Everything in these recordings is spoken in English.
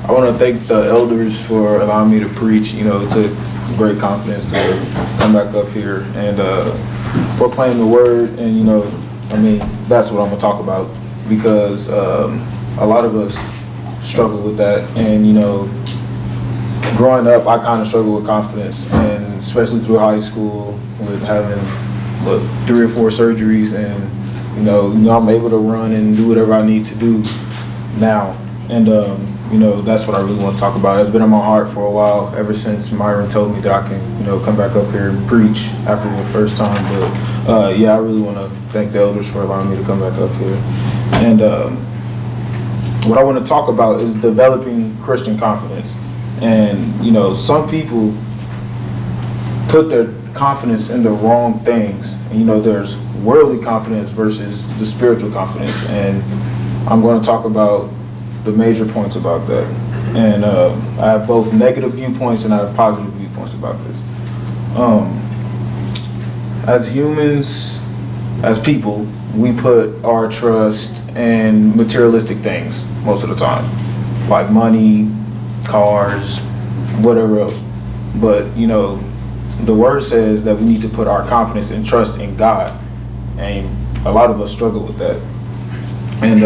I want to thank the elders for allowing me to preach. You know, it took great confidence to come back up here and proclaim the word. And, you know, I mean, that's what I'm going to talk about, because a lot of us struggle with that. And, you know, growing up, I kind of struggled with confidence, and especially through high school with having, 3 or 4 surgeries, and, you know, I'm able to run and do whatever I need to do now. And, you know, that's what I really want to talk about. It's been on my heart for a while, ever since Myron told me that I can, you know, come back up here and preach after the first time. But, yeah, I really want to thank the elders for allowing me to come back up here. And what I want to talk about is developing Christian confidence. And, you know, some people put their confidence in the wrong things. And, you know, there's worldly confidence versus the spiritual confidence. And I'm going to talk about the major points about that. And I have both negative viewpoints and I have positive viewpoints about this. As humans, as people, we put our trust in materialistic things most of the time, like money, cars, whatever else. But, you know, the word says that we need to put our confidence and trust in God. And a lot of us struggle with that. And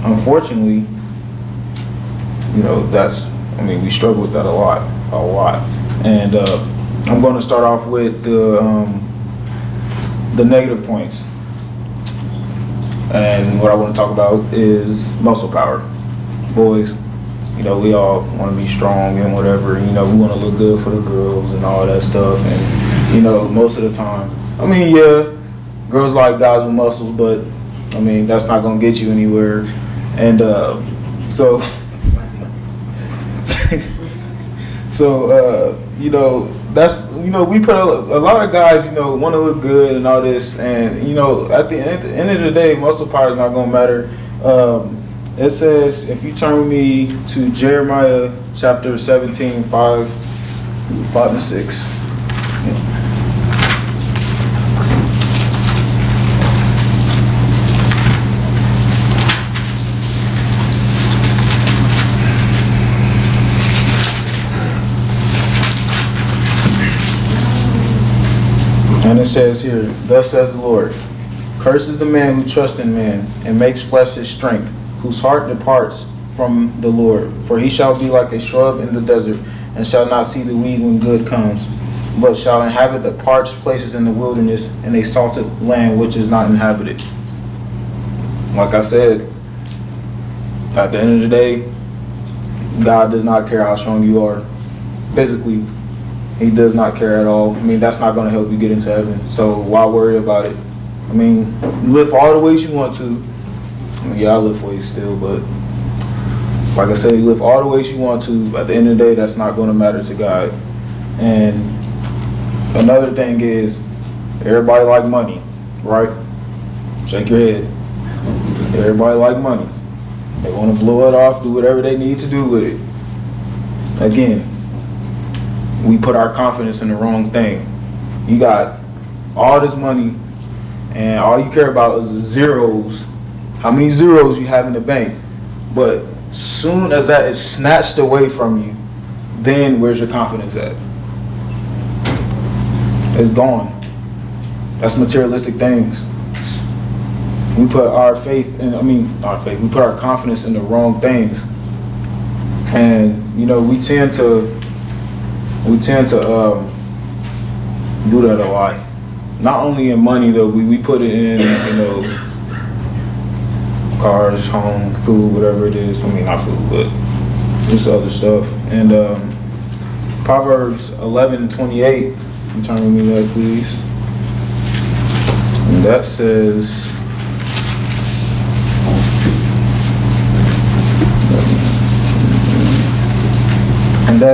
unfortunately, you know, we struggle with that a lot. And I'm going to start off with the negative points. And what I want to talk about is muscle power. Boys, you know, we all want to be strong and whatever. You know, we want to look good for the girls and all that stuff. And, you know, most of the time, I mean, yeah, girls like guys with muscles, but, I mean, that's not going to get you anywhere. And so you know, that's, you know, we put a lot of guys, you know, want to look good and all this. And, you know, at the end of the day, muscle power is not going to matter. It says, if you turn with me to Jeremiah chapter 17, 5 and 6. And it says here, thus says the Lord, cursed is the man who trusts in man and makes flesh his strength, whose heart departs from the Lord. For he shall be like a shrub in the desert, and shall not see the weed when good comes, but shall inhabit the parched places in the wilderness, in a salted land which is not inhabited. Like I said, at the end of the day, God does not care how strong you are physically. He does not care at all. I mean, that's not going to help you get into heaven. So why worry about it? I mean, lift all the weights you want to. I mean, yeah, I lift weights still, but like I said, you lift all the weights you want to. At the end of the day, that's not going to matter to God. And another thing is, everybody like money, right? Shake your head. Everybody like money. They want to blow it off, do whatever they need to do with it. Again, we put our confidence in the wrong thing. You got all this money, and all you care about is the zeros, how many zeros you have in the bank. But soon as that is snatched away from you, then where's your confidence at? It's gone. That's materialistic things. We put our faith in, we put our confidence in the wrong things. And, you know, we tend to do that a lot. Not only in money though, we put it in, you know, cars, home, food, whatever it is. I mean, not food, but just other stuff. And Proverbs 11:28. If you turn with me there, please. And that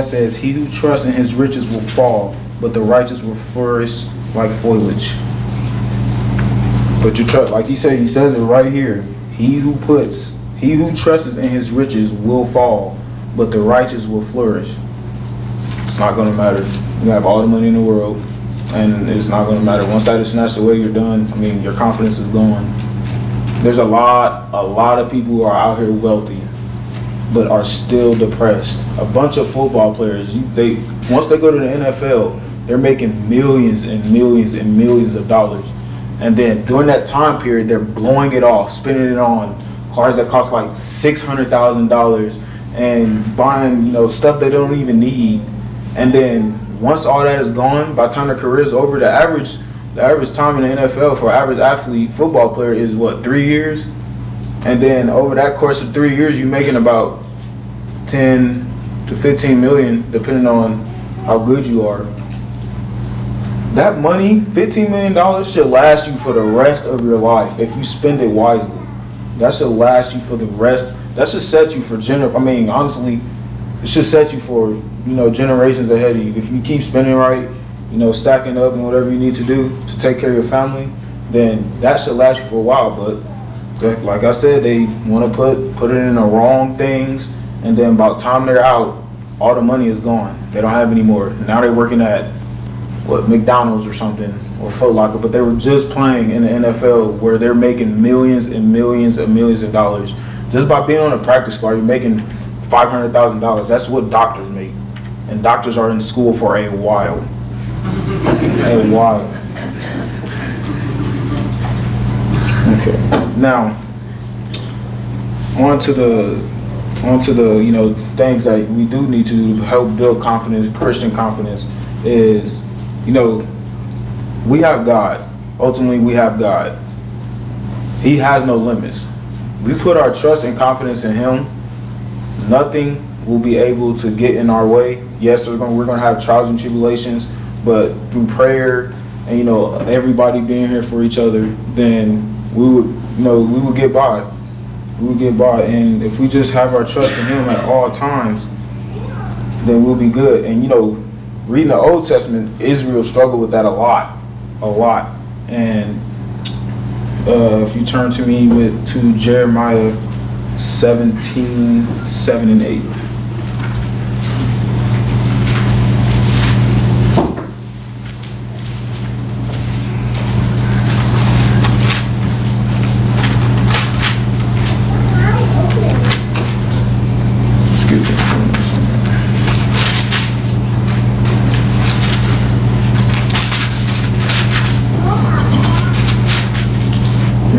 says, he who trusts in his riches will fall, but the righteous will flourish like foliage. But your trust, like he says it right here. He who trusts in his riches will fall, but the righteous will flourish. It's not going to matter. You have all the money in the world, and it's not going to matter. Once that is snatched away, you're done. I mean, your confidence is gone. There's a lot of people who are out here wealthy, but are still depressed. A bunch of football players, once they go to the NFL, they're making millions and millions and millions of dollars. And then during that time period, they're blowing it off, spending it on cars that cost like $600,000 and buying, stuff they don't even need. And then once all that is gone, by the time their career is over, the average time in the NFL for an average athlete, football player is what, 3 years? And then over that course of 3 years, you're making about 10 to 15 million, depending on how good you are. That money, $15 million, should last you for the rest of your life if you spend it wisely. That should last you for the rest. That should set you for honestly, it should set you for generations ahead of you. If you keep spending right, stacking up and whatever you need to do to take care of your family, then that should last you for a while. But like I said, they want to put it in the wrong things, and then by the time they're out, all the money is gone. They don't have any more. Now they're working at McDonald's or something, or Foot Locker, but they were just playing in the NFL where they're making millions and millions and millions of dollars. Just by being on a practice squad, you're making $500,000. That's what doctors make. And doctors are in school for a while. A while. Okay. Now, on to the things that we do need to do to help build confidence, Christian confidence, is we have God. Ultimately, we have God. He has no limits. We put our trust and confidence in Him. Nothing will be able to get in our way. Yes, we're going to have trials and tribulations, but through prayer and everybody being here for each other, then we would get by. We would get by, and if we just have our trust in Him at all times, then we'll be good. And reading the Old Testament, Israel struggled with that a lot. And if you turn to me to Jeremiah 17:7 and 8.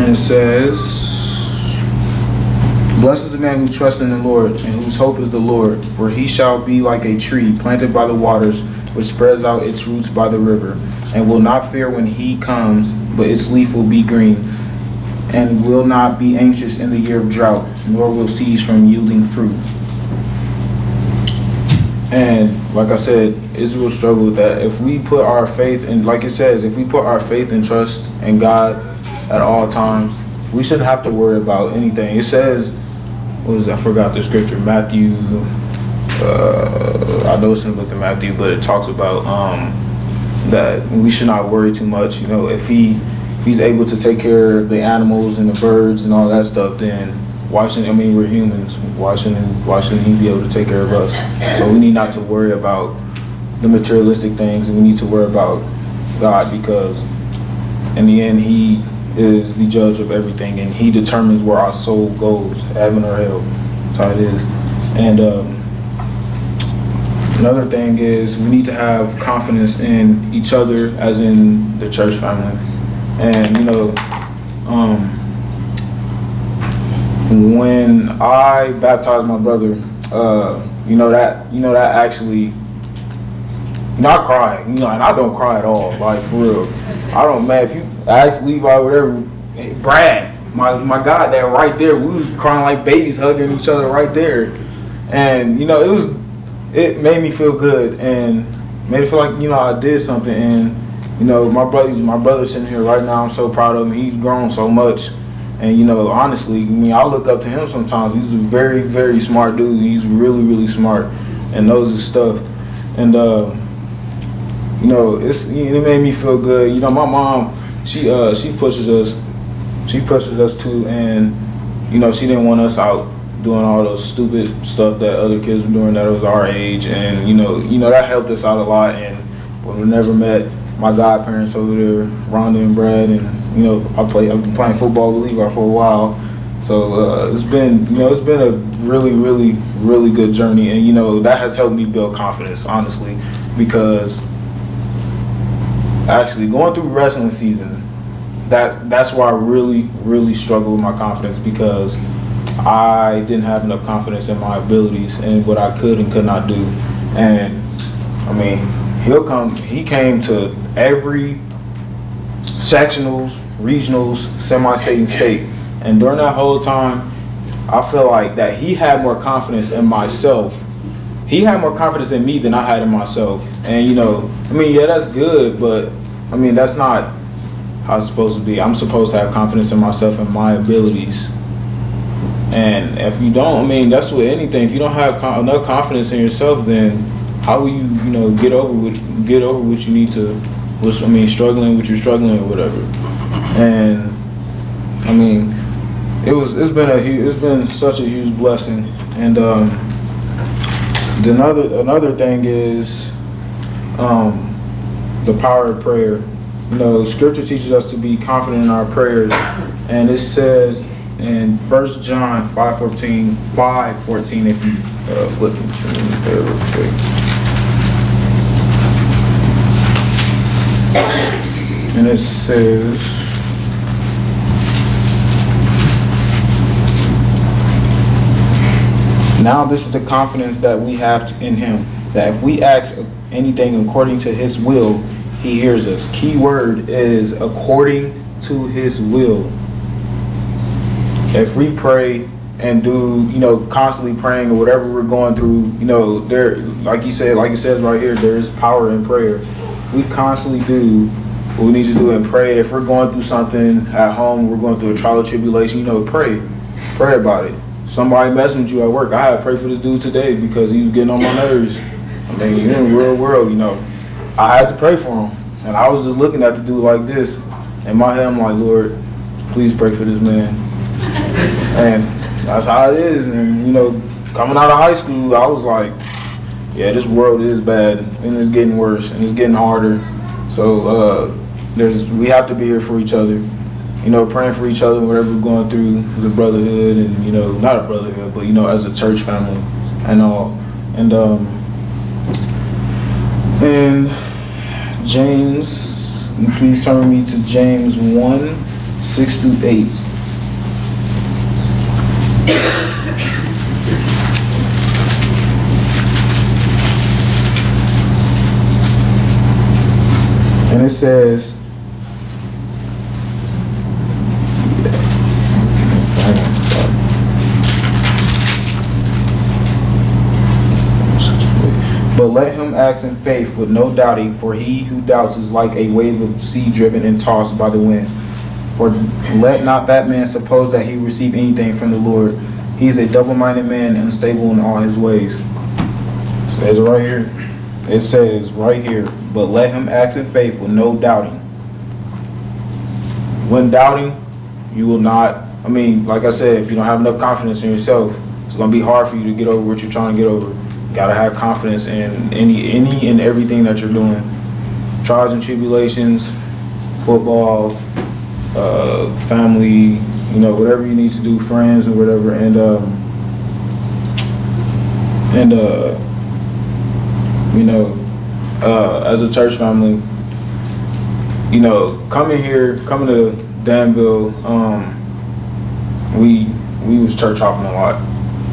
It says, "Blessed is the man who trusts in the Lord and whose hope is the Lord, for he shall be like a tree planted by the waters, which spreads out its roots by the river, and will not fear when he comes, but its leaf will be green, and will not be anxious in the year of drought, nor will cease from yielding fruit." And like I said, Israel struggled with that. If we put our faith in, like it says, if we put our faith and trust in God at all times, we shouldn't have to worry about anything. It says, I forgot the scripture, Matthew, I know it's in the book of Matthew, but it talks about that we should not worry too much. If he's able to take care of the animals and the birds and all that stuff, then why shouldn't, we're humans, why shouldn't he be able to take care of us? So we need not to worry about the materialistic things, and we need to worry about God, because in the end, He is the judge of everything, and He determines where our soul goes, heaven or hell. That's how it is. And another thing is we need to have confidence in each other, as in the church family. And when I baptized my brother, that actually, I cried, and I don't cry at all, like, for real. I don't, man, if you ask Levi, whatever, Brad, my God, that right there, we was crying like babies, hugging each other right there. And, it made me feel good, and made me feel like, I did something. And, my brother's sitting here right now, I'm so proud of him. He's grown so much. And, honestly, I look up to him sometimes. He's a very, very smart dude. He's really, really smart and knows his stuff. And, it made me feel good. My mom, she pushes us. She pushes us too, and, she didn't want us out doing all those stupid stuff that other kids were doing that was our age. And, that helped us out a lot. And when we never met my godparents over there, Rhonda and Brad, and, I've been playing football with Levi for a while. So it's been, it's been a really, really, really good journey, and that has helped me build confidence, honestly, because actually going through wrestling season, that's where I really, really struggled with my confidence, because I didn't have enough confidence in my abilities and what I could and could not do. And I mean, he came to every sectionals, regionals, semi-state, and state. And during that whole time, I feel like that he had more confidence in myself. He had more confidence in me than I had in myself. And I mean, yeah, that's good, but I mean, that's not how it's supposed to be. I'm supposed to have confidence in myself and my abilities. And if you don't, I mean, that's with anything. If you don't have enough confidence in yourself, then how will you, get over what you need to? Struggling what you're struggling or whatever. And I mean, it's been such a huge blessing. And another thing is the power of prayer. Scripture teaches us to be confident in our prayers, and it says in 1 John 5:14, if you flip it to me there real quick. And it says, now this is the confidence that we have in him, that if we ask anything according to his will, he hears us. Key word is according to his will. If we pray and do, constantly praying or whatever we're going through, there, like it says right here, there is power in prayer. If we constantly do what we need to do and pray, if we're going through something at home, we're going through a trial or tribulation, pray about it. Somebody messing with you at work. I had to pray for this dude today because he was getting on my nerves. I mean, you're in the real world, I had to pray for him. And I was just looking at the dude like this. In my head, I'm like, Lord, please pray for this man. And that's how it is. And, coming out of high school, I was like, yeah, this world is bad. And it's getting worse. And it's getting harder. So we have to be here for each other. Praying for each other, whatever we're going through as a brotherhood, and not a brotherhood, but as a church family and all. And James, please turn me to James 1:6-8. And it says, but let him act in faith with no doubting, for he who doubts is like a wave of sea driven and tossed by the wind. For let not that man suppose that he receive anything from the Lord. He is a double-minded man, unstable in all his ways. It says right here, but let him act in faith with no doubting. When doubting, you will not, like I said, if you don't have enough confidence in yourself, it's going to be hard for you to get over what you're trying to get over. You got to have confidence in any and everything that you're doing. Trials and tribulations, football, family, whatever you need to do, friends or whatever. As a church family, coming to Danville, we was church hopping a lot.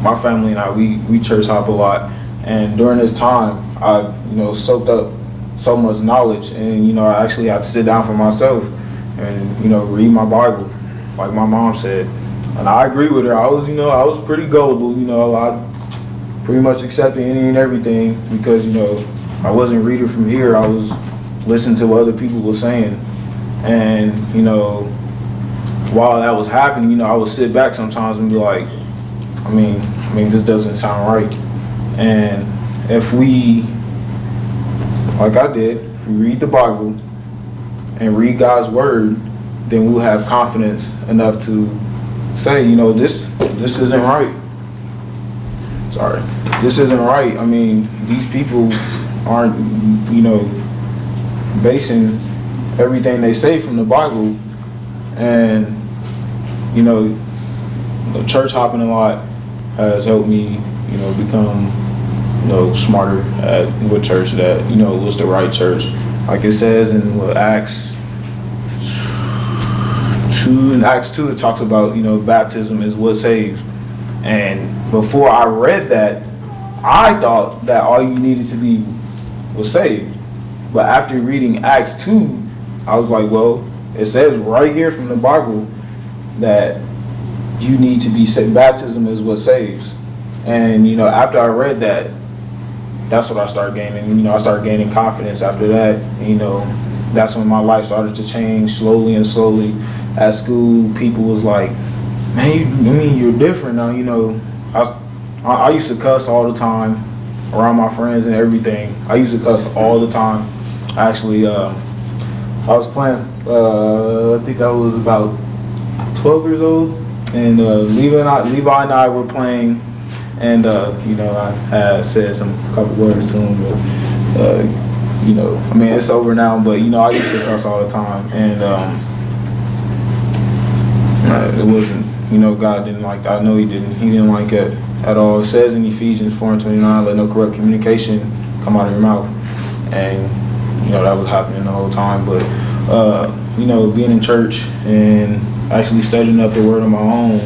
My family and I, we church hop a lot. And during this time, I, soaked up so much knowledge, and, I actually had to sit down for myself and, read my Bible, like my mom said. And I agree with her. I was pretty gullible, I pretty much accepted any and everything because, I wasn't reading from here. I was listening to what other people were saying. And, while that was happening, I would sit back sometimes and be like, this doesn't sound right. And if we, like I did, if we read the Bible and read God's word, then we'll have confidence enough to say, this isn't right. Sorry, this isn't right. These people aren't, basing everything they say from the Bible, and the church hopping a lot has helped me, become, smarter at what church that, was the right church. Like it says in Acts 2, it talks about, baptism is what saves. And before I read that, I thought that all you needed to be was saved. But after reading Acts 2, I was like, well, it says right here from the Bible that you need to be saved. Baptism is what saves. And, after I read that, that's what I started gaining. I started gaining confidence after that. That's when my life started to change slowly and slowly. At school, people was like, man, you're different now. I used to cuss all the time around my friends and everything. I used to cuss all the time. Actually, I was playing, I think I was about 12 years old, and Levi and I were playing, and I had said a couple words to him, but it's over now, but I used to cuss all the time, and it wasn't, God didn't like that. I know he didn't like it at all. It says in Ephesians 4:29, let no corrupt communication come out of your mouth, and that was happening the whole time. But being in church and actually studying up the word on my own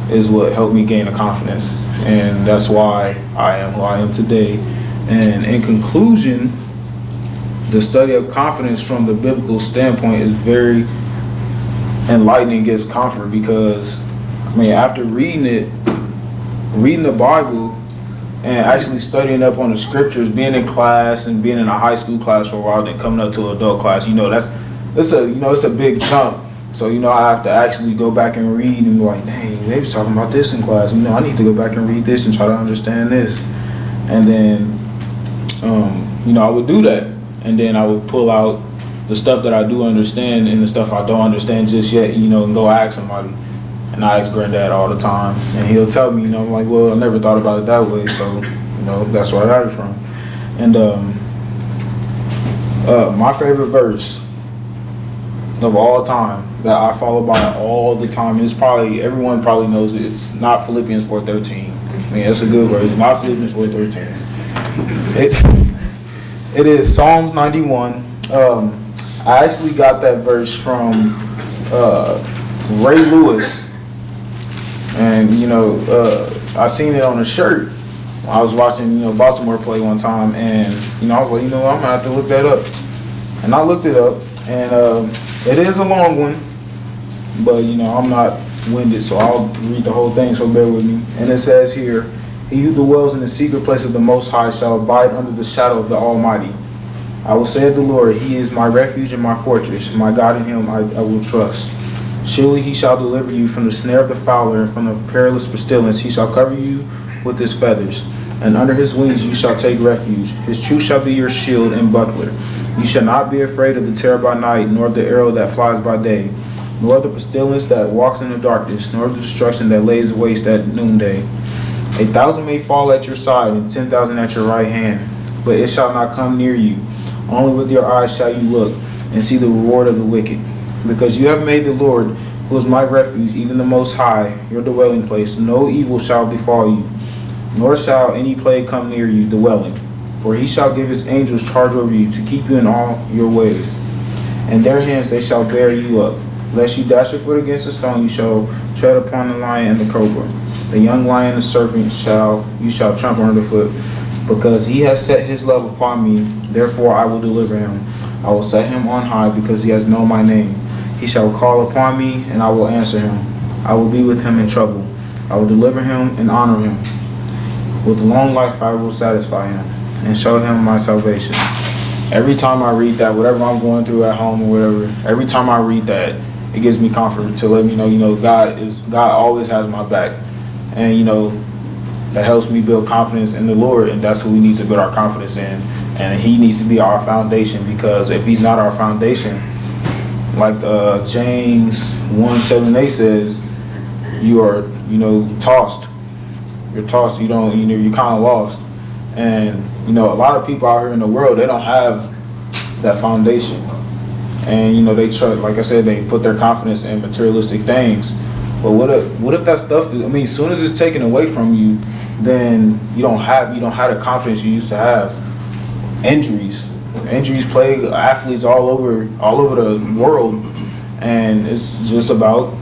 is what helped me gain the confidence, and that's why I am who I am today. And in conclusion, the study of confidence from the biblical standpoint is very enlightening, gives comfort, because after reading the Bible and actually studying up on the scriptures, being in class and being in a high school class for a while, then coming up to adult class, it's a big jump. So I have to actually go back and read and be like, dang, they was talking about this in class. I need to go back and read this and try to understand this. And then I would do that, and then I would pull out the stuff that I do understand and the stuff I don't understand just yet, and go ask somebody. And I ask Granddad all the time, and he'll tell me, I'm like, well, I never thought about it that way, so, that's where I got it from. And my favorite verse of all time that I follow by all the time, and everyone probably knows it, it's not Philippians 4:13. It's a good word. It's not Philippians 4:13. It is Psalms 91. I actually got that verse from Ray Lewis, and I seen it on a shirt. I was watching Baltimore play one time, and I was like, I'm gonna have to look that up, and I looked it up, and it is a long one, but I'm not winded, so I'll read the whole thing, so bear with me. And it says here, he who dwells in the secret place of the Most High shall abide under the shadow of the Almighty. I will say of the Lord, he is my refuge and my fortress. My God, in him I will trust. Surely he shall deliver you from the snare of the fowler and from the perilous pestilence. He shall cover you with his feathers, and under his wings you shall take refuge. His truth shall be your shield and buckler. You shall not be afraid of the terror by night, nor the arrow that flies by day, nor the pestilence that walks in the darkness, nor the destruction that lays waste at noonday. 1,000 may fall at your side, and 10,000 at your right hand, but it shall not come near you. Only with your eyes shall you look, and see the reward of the wicked. Because you have made the Lord, who is my refuge, even the Most High, your dwelling place, no evil shall befall you, nor shall any plague come near you dwelling. For he shall give his angels charge over you, to keep you in all your ways. In their hands they shall bear you up. Lest you dash your foot against a stone, you shall tread upon the lion and the cobra. The young lion and the serpent you shall trample underfoot. Because he has set his love upon me, therefore I will deliver him. I will set him on high, because he has known my name. He shall call upon me, and I will answer him. I will be with him in trouble. I will deliver him and honor him. With long life I will satisfy him, and show him my salvation. Every time I read that, whatever I'm going through at home or whatever, every time I read that, it gives me comfort to let me know, God always has my back. And, that helps me build confidence in the Lord, and that's who we need to build our confidence in. And he needs to be our foundation, because if he's not our foundation, like James 1:7-8 says, you are, tossed. You're tossed. You're kind of lost. And, a lot of people out here in the world, they don't have that foundation. And, they try, like I said, they put their confidence in materialistic things. But what if that stuff is, I mean, as soon as it's taken away from you, then you don't have the confidence you used to have. Injuries plague athletes all over the world, and it's just about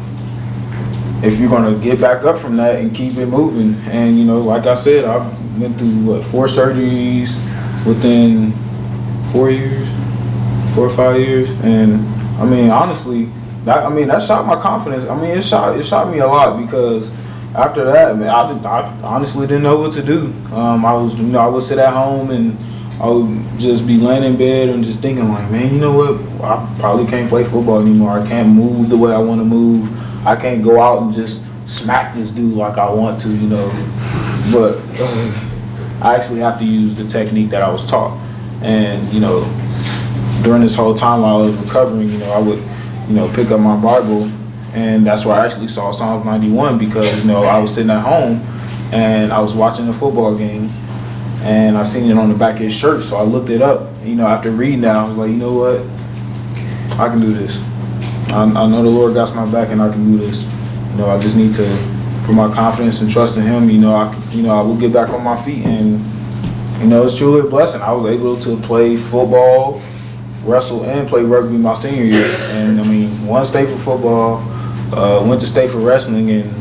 if you're gonna get back up from that and keep it moving. And you know, like I said, I've went through 4 surgeries within 4 or 5 years, and I mean, honestly, that shot my confidence. I mean, it shot me a lot, because after that, man, I honestly didn't know what to do. I would sit at home and I would just be laying in bed and just thinking like, man, you know what? I probably can't play football anymore. I can't move the way I want to move. I can't go out and just smack this dude like I want to, you know. But I actually have to use the technique that I was taught. And, you know, during this whole time while I was recovering, you know, I would, you know, pick up my Bible, and that's where I actually saw Psalms 91, because, you know, I was sitting at home and I was watching a football game, and I seen it on the back of his shirt, so I looked it up. You know, after reading that, I was like, you know what? I can do this. I know the Lord got my back, and I can do this. You know, I just need to put my confidence and trust in Him. You know, I will get back on my feet, and you know, it's truly a blessing. I was able to play football, wrestle, and play rugby my senior year. And I mean, won state for football, went to state for wrestling, and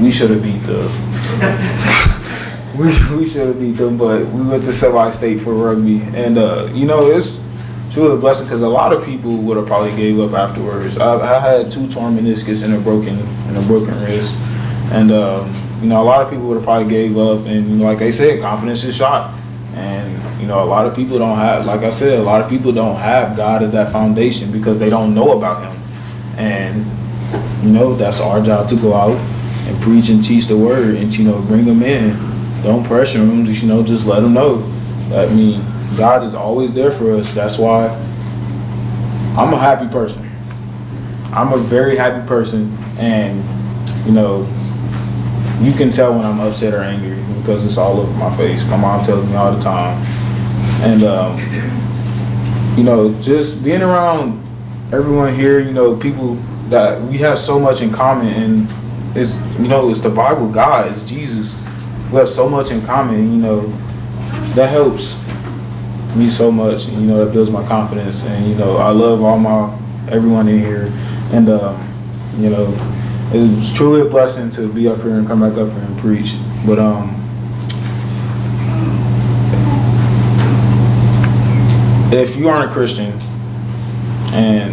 we should have beat them. We should have beat them, but we went to semi-state for rugby. And you know, it's truly a blessing, because a lot of people would have probably gave up afterwards. I had 2 torn meniscus and a broken wrist, and you know, a lot of people would have probably gave up. And you know, like I said, confidence is shot. And you know, a lot of people don't have, like I said, a lot of people don't have God as that foundation, because they don't know about Him. And you know, that's our job, to go out and preach and teach the word, and you know, bring them in. Don't pressure them, just, you know, just let them know. I mean, God is always there for us. That's why I'm a happy person. I'm a very happy person, and you know, you can tell when I'm upset or angry, because it's all over my face. My mom tells me all the time. And you know, just being around everyone here, you know, people that we have so much in common, and it's, you know, it's the Bible, God, it's Jesus. We have so much in common, you know, that helps me so much, and you know, that builds my confidence. And you know, I love everyone in here, and you know, it was truly a blessing to be up here and come back up here and preach. But if you aren't a Christian, and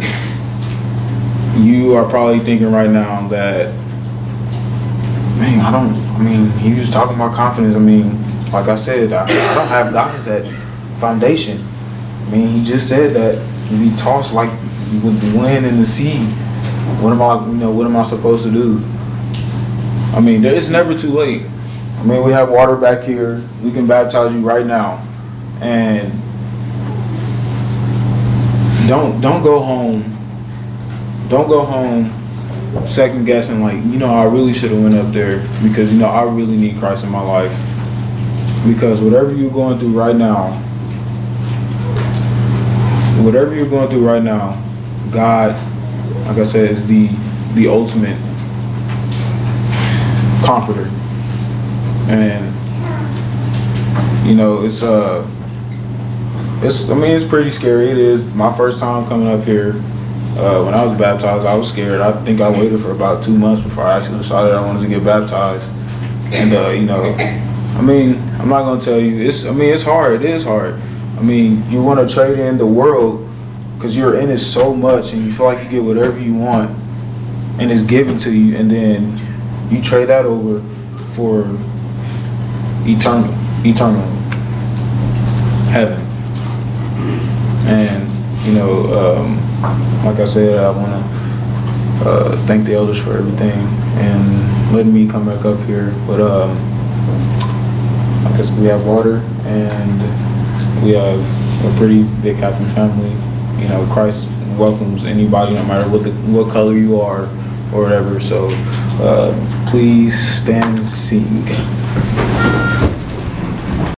you are probably thinking right now that, man, he was talking about confidence. I mean, like I said, I don't have God as that foundation. I mean, He just said that we be tossed like with the wind and the sea. What am I supposed to do? I mean, it's never too late. I mean, we have water back here. We can baptize you right now. And don't go home. Don't go home second guessing like, you know, I really should have went up there, because you know, I really need Christ in my life. Because whatever you're going through right now, God, like I said, is the ultimate comforter. And you know, it's pretty scary. It is my first time coming up here. When I was baptized, I was scared. I think I waited for about 2 months before I actually decided I wanted to get baptized. And you know, I mean, I'm not gonna tell you, it's hard. It is hard. I mean, you want to trade in the world because you're in it so much, and you feel like you get whatever you want, and it's given to you, and then you trade that over for eternal heaven. And you know, like I said, I want to thank the elders for everything and letting me come back up here. But I guess we have water, and we have a pretty big happy family. You know, Christ welcomes anybody, no matter what color you are or whatever. So please stand and sing.